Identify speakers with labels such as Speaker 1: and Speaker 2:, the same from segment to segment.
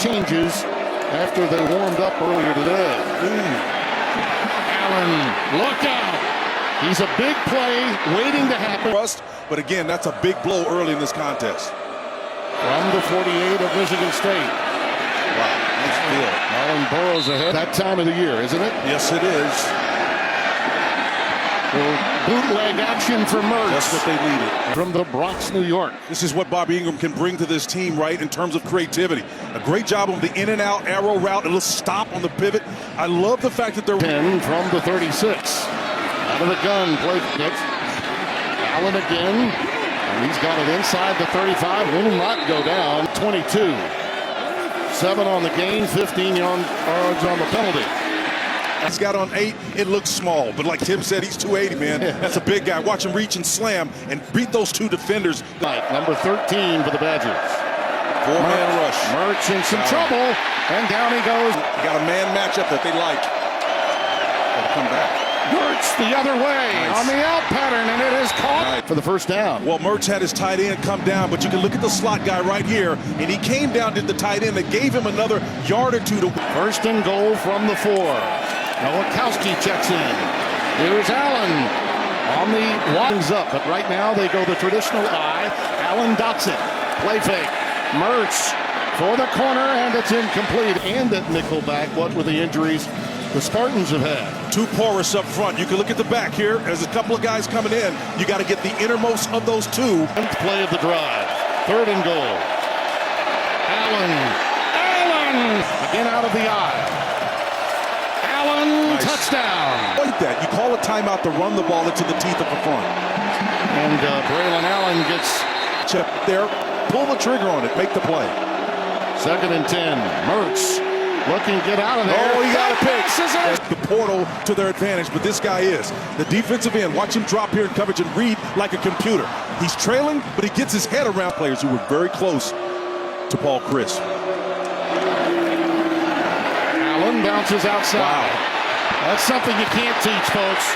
Speaker 1: changes after they warmed up earlier today. Allen, look out. He's a big play waiting to happen.
Speaker 2: But again, that's a big blow early in this contest.
Speaker 1: From the 48 of Michigan State.
Speaker 2: Wow, nice field.
Speaker 1: Allen burrows ahead. That time of the year, isn't it?
Speaker 2: Yes, it is.
Speaker 1: Bootleg action for Mertz.
Speaker 2: That's what they needed.
Speaker 1: From the Bronx, New York.
Speaker 2: This is what Bobby Ingram can bring to this team, right, in terms of creativity. A great job on the in and out arrow route, a little stop on the pivot. I love the fact that they're
Speaker 1: 10 from the 36. Out of the gun, play it. Allen again, and he's got it inside the 35. Will not go down. 22. 7 on the game, 15 yards on the penalty.
Speaker 2: He's got on 8. It looks small, but like Tim said, he's 280, man. That's a big guy. Watch him reach and slam and beat those two defenders.
Speaker 1: Number 13 for the Badgers.
Speaker 2: 4-man rush.
Speaker 1: Mertz in some trouble, and down he goes.
Speaker 2: Got a man matchup that they like. Gotta come back.
Speaker 1: Mertz the other way on the out pattern, and it is caught for the first down.
Speaker 2: Well, Mertz had his tight end come down, but you can look at the slot guy right here, and he came down to the tight end that gave him another yard or two to.
Speaker 1: First and goal from the 4. Nowakowski checks in. Here's Allen on the winds up, but right now they go the traditional I. Allen dots it. Play fake. Mertz for the corner, and it's incomplete. And at nickelback, what with the injuries the Spartans have had.
Speaker 2: 2 porous up front. You can look at the back here. There's a couple of guys coming in. You got to get the innermost of those 2.
Speaker 1: 10th play of the drive. 3rd and goal. Allen again out of the eye. Allen, nice. Touchdown.
Speaker 2: Like that. You call a timeout to run the ball into the teeth of the front.
Speaker 1: And Braelon Allen gets
Speaker 2: chip there. Pull the trigger on it. Make the play.
Speaker 1: 2nd and 10. Mertz looking to get out of there.
Speaker 2: Oh, he got a pick. The portal to their advantage, but this guy is. The defensive end, watch him drop here in coverage and read like a computer. He's trailing, but he gets his head around players who were very close to Paul Chris.
Speaker 1: Allen bounces outside.
Speaker 2: Wow.
Speaker 1: That's something you can't teach, folks.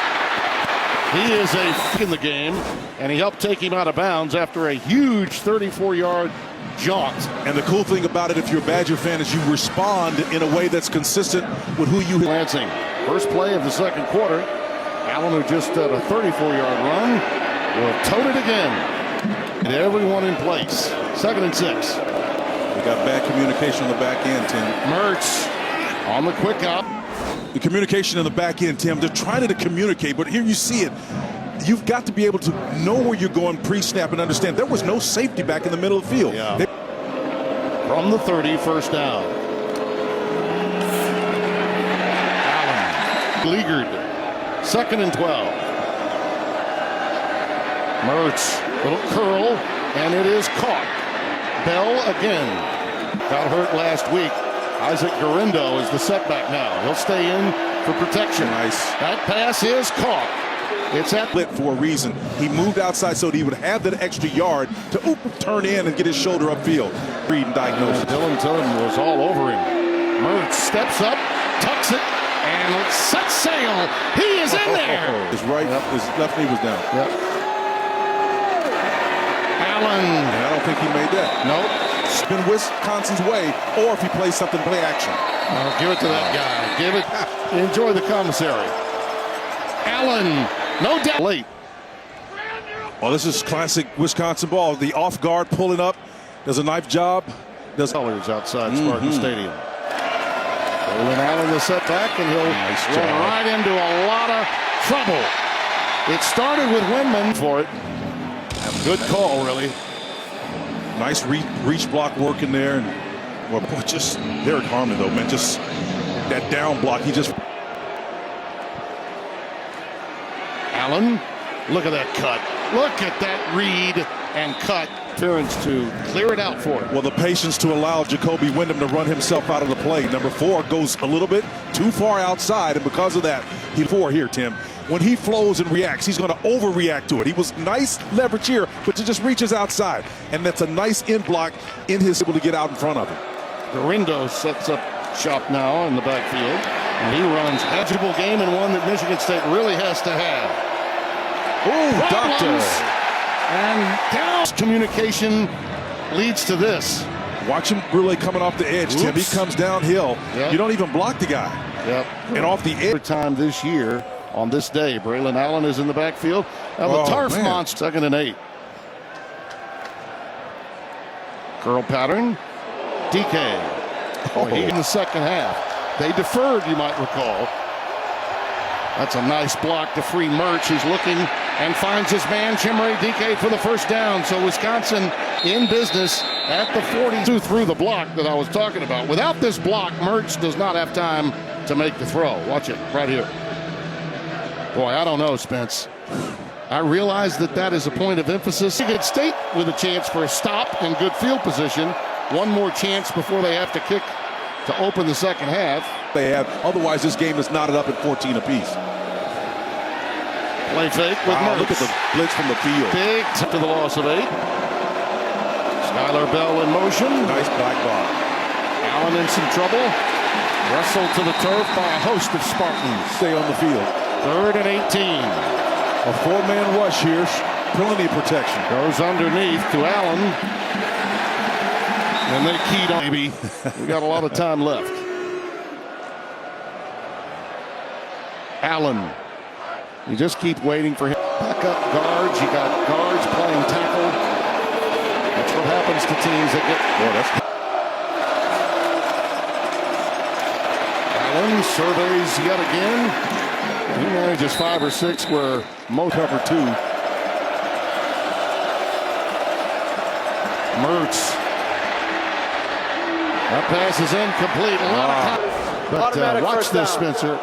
Speaker 1: He is in the game, and he helped take him out of bounds after a huge 34-yard jaunt.
Speaker 2: And the cool thing about it, if you're a Badger fan, is you respond in a way that's consistent with who you.
Speaker 1: Lansing, first play of the 2nd quarter. Allen, who just had a 34-yard run, will tote it again. And everyone in place. 2nd and 6.
Speaker 2: We got bad communication on the back end, Tim.
Speaker 1: Mertz on the quick out.
Speaker 2: The communication on the back end, Tim. They're trying to communicate, but here you see it. You've got to be able to know where you're going pre-snap and understand there was no safety back in the middle of the field.
Speaker 1: Yeah. From the 30, first down. Allen, leaguered. 2nd and 12. Mertz, little curl, and it is caught. Bell again. Got hurt last week. Isaac Garindo is the setback now. He'll stay in for protection.
Speaker 2: Nice.
Speaker 1: That pass is caught. It's at
Speaker 2: split for a reason. He moved outside so that he would have that extra yard to turn in and get his shoulder upfield. Read and diagnose.
Speaker 1: Dylan Tillman was all over him. Mertz steps up, tucks it, and sets sail. He is in there.
Speaker 2: His left knee was down.
Speaker 1: Yep. Allen.
Speaker 2: And I don't think he made that.
Speaker 1: Nope.
Speaker 2: It's been Wisconsin's way, or if he plays something, play action.
Speaker 1: Give it to that guy. Give it. Enjoy the commissary. Allen. No doubt. Late.
Speaker 2: Well, this is classic Wisconsin ball. The off guard pulling up. Does a knife job. Does
Speaker 1: colors outside Spartan Stadium. Braelon Allen the setback, and he'll run right into a lot of trouble. It started with Windmon for it. Good call, really.
Speaker 2: Nice reach block working there, and well, just Derek Harmon though, man, just that down block. He just.
Speaker 1: Allen, look at that cut. Look at that read and cut. Interference to clear it out for him.
Speaker 2: Well, the patience to allow Jacoby Windmon to run himself out of the play. Number 4 goes a little bit too far outside, and because of that, here, Tim. When he flows and reacts, he's going to overreact to it. He was nice leverage here, but it just reaches outside, and that's a nice in block in his able to get out in front of him.
Speaker 1: Garindo sets up shop now in the backfield, and he runs a hedgeable game and one that Michigan State really has to have.
Speaker 2: Oh, doctor.
Speaker 1: And down. Communication leads to this.
Speaker 2: Watch him really coming off the edge, Tim. He comes downhill.
Speaker 1: Yep.
Speaker 2: You don't even block the guy.
Speaker 1: Yep.
Speaker 2: And off the edge.
Speaker 1: Time this year on this day. Braelon Allen is in the backfield. Now the turf monster, 2nd and 8. Curl pattern. DK. He in the second half. They deferred, you might recall. That's a nice block to free Mertz, who's looking and finds his man, Chimere DK, for the first down. So Wisconsin in business at the 42 through the block that I was talking about. Without this block, Mertz does not have time to make the throw. Watch it right here. Boy, I don't know, Spence. I realize that is a point of emphasis. Michigan State with a chance for a stop and good field position. One more chance before they have to kick to open the second half.
Speaker 2: They have. Otherwise, this game is knotted up at 14 apiece.
Speaker 1: Play fake with Mertz.
Speaker 2: Look at the blitz from the field.
Speaker 1: Big to the loss of 8. Skylar Bell in motion.
Speaker 2: Nice black ball.
Speaker 1: Allen in some trouble. Wrestled to the turf by a host of Spartans.
Speaker 2: Stay on the field.
Speaker 1: 3rd and 18.
Speaker 2: A 4-man rush here. Plenty of protection.
Speaker 1: Goes underneath to Allen. And they keyed on. Maybe we got a lot of time left. Allen. You just keep waiting for him. Back up guards. You got guards playing tackle. That's what happens to teams that get. Allen surveys yet again. He manages 5 or 6 where most
Speaker 2: cover 2.
Speaker 1: Mertz. That pass is incomplete. But watch this, Spencer.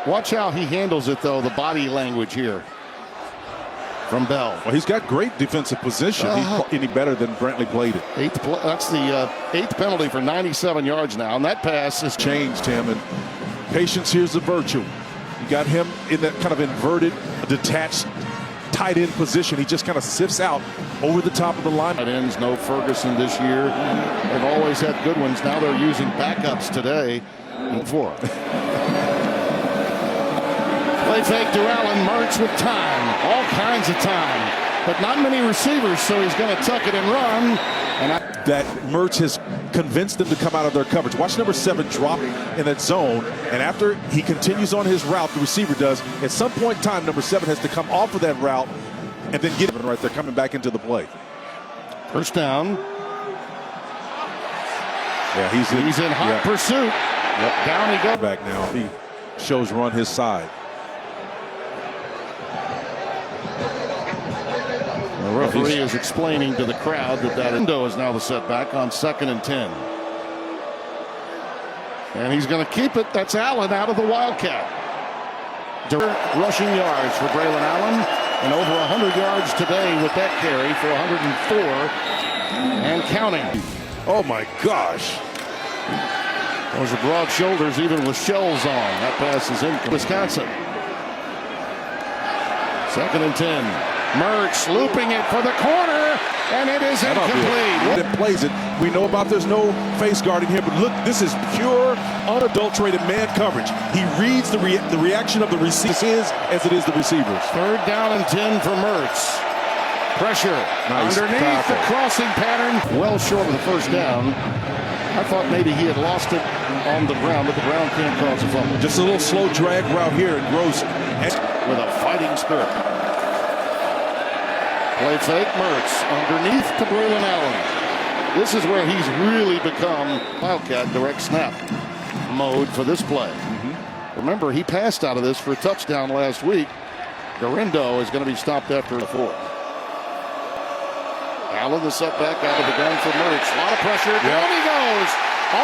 Speaker 1: Watch how he handles it, though, the body language here from Bell.
Speaker 2: Well, he's got great defensive position. He's any better than Brantley played it.
Speaker 1: That's the 8th penalty for 97 yards now, and that pass is
Speaker 2: changed him. And patience here's the virtue. You got him in that kind of inverted, detached, tight end position. He just kind of sifts out over the top of the line.
Speaker 1: Tight ends, no Ferguson this year. They've always had good ones. Now they're using backups today. Play fake to Allen. Mertz with time. All kinds of time. But not many receivers, so he's going to tuck it and run.
Speaker 2: That Mertz has convinced them to come out of their coverage. Watch number 7 drop in that zone. And after he continues on his route, the receiver does. At some point in time, number 7 has to come off of that route and then get it right there, coming back into the play.
Speaker 1: First down.
Speaker 2: Yeah, he's in
Speaker 1: hot pursuit. Yep. Down he goes.
Speaker 2: Back now. He shows run his side.
Speaker 1: The referee is explaining to the crowd that window is now the setback on 2nd and 10. And he's going to keep it. That's Allen out of the Wildcat. Rushing yards for Braelon Allen. And over 100 yards today with that carry for 104 and counting.
Speaker 2: Oh my gosh.
Speaker 1: Those are broad shoulders even with shells on. That pass is in Wisconsin. 2nd and 10. Mertz looping it for the corner, and it is incomplete.
Speaker 2: It plays it. We know about there's no face guarding here, but look, this is pure, unadulterated man coverage. He reads the reaction of the receivers as it is the receivers.
Speaker 1: 3rd down and 10 for Mertz. Pressure underneath the crossing pattern. Well short of the first down. I thought maybe he had lost it on the ground, but the ground can't cause a fumble.
Speaker 2: Just a little slow drag route here, and Gross
Speaker 1: with a fighting spirit. Play fake, Mertz underneath to Braelon Allen. This is where he's really become Wildcat direct snap mode for this play. Remember, he passed out of this for a touchdown last week. Garindo is going to be stopped after the 4th. Allen, the setback out of the gun for Mertz. A lot of pressure. Down he goes.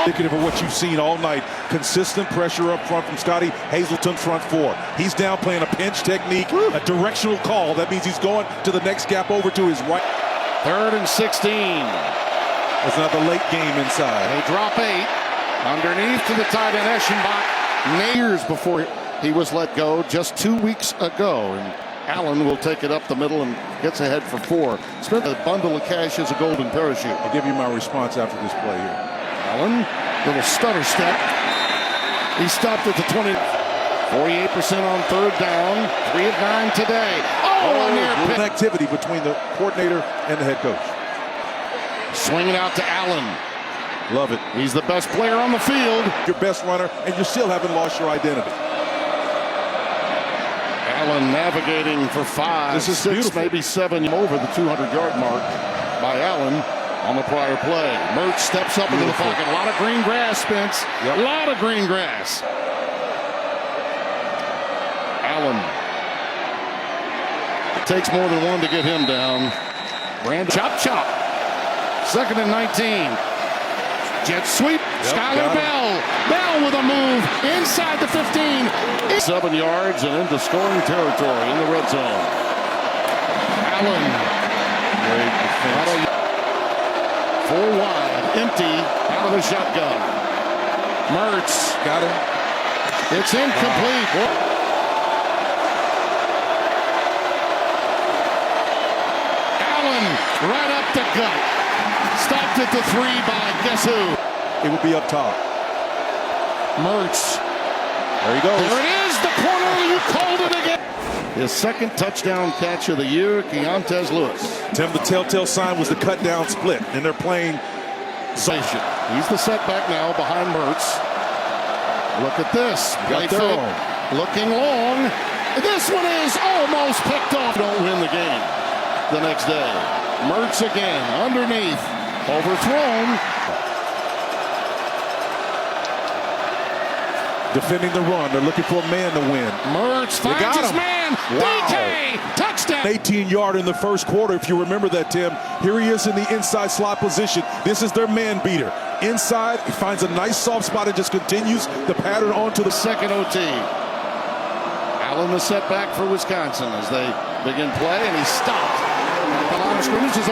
Speaker 2: Indicative of what you've seen all night. Consistent pressure up front from Scotty Hazelton's front 4. He's down playing a pinch technique, a directional call. That means he's going to the next gap over to his right.
Speaker 1: 3rd and 16.
Speaker 2: That's another late game inside.
Speaker 1: They drop 8. Underneath to the tight end Eschenbach. Years before he was let go just 2 weeks ago. And Allen will take it up the middle and gets ahead for 4. Spent a bundle of cash as a golden parachute.
Speaker 2: I'll give you my response after this play here.
Speaker 1: Allen, little stutter step. He stopped at the 20. 48% on 3rd down. 3 of 9 today. Oh, a near
Speaker 2: activity between the coordinator and the head coach.
Speaker 1: Swinging out to Allen.
Speaker 2: Love it.
Speaker 1: He's the best player on the field.
Speaker 2: Your best runner, and you still haven't lost your identity.
Speaker 1: Allen navigating for 5,
Speaker 2: This is
Speaker 1: 6,
Speaker 2: beautiful.
Speaker 1: maybe 7 over the 200-yard mark by Allen on the prior play. Mertz steps up into the pocket. A lot of green grass, Spence.
Speaker 2: Yep.
Speaker 1: A lot of green grass. Allen. It takes more than one to get him down. Brandon. Chop, chop. 2nd and 19. Jet sweep. Skylar Bell. Bell with a move inside the 15. 7 yards and into scoring territory in the red zone. Allen.
Speaker 2: Great defense.
Speaker 1: 4 wide. Empty. Out of the shotgun. Mertz.
Speaker 2: Got him.
Speaker 1: It's incomplete. Allen right up the gut. Stopped at the 3 by guess who?
Speaker 2: It would be up top.
Speaker 1: Mertz.
Speaker 2: There he goes.
Speaker 1: There it is. The corner. You called it again. His 2nd touchdown catch of the year, Keontez Lewis.
Speaker 2: Tim, the telltale sign was the cut down split, and they're playing.
Speaker 1: He's the setback now behind Mertz. Look at this.
Speaker 2: Got their own.
Speaker 1: Looking long. This one is almost picked off. Don't win the game the next day. Mertz again underneath. Overthrown.
Speaker 2: Defending the run. They're looking for a man to win.
Speaker 1: Mertz finds his man.
Speaker 2: Wow.
Speaker 1: DK. Touchdown.
Speaker 2: 18-yard in the first quarter, if you remember that, Tim. Here he is in the inside slot position. This is their man beater. Inside, he finds a nice soft spot and just continues the pattern onto the
Speaker 1: 2nd OT. Allen the setback for Wisconsin as they begin play, and he stopped. The line of scrimmage is about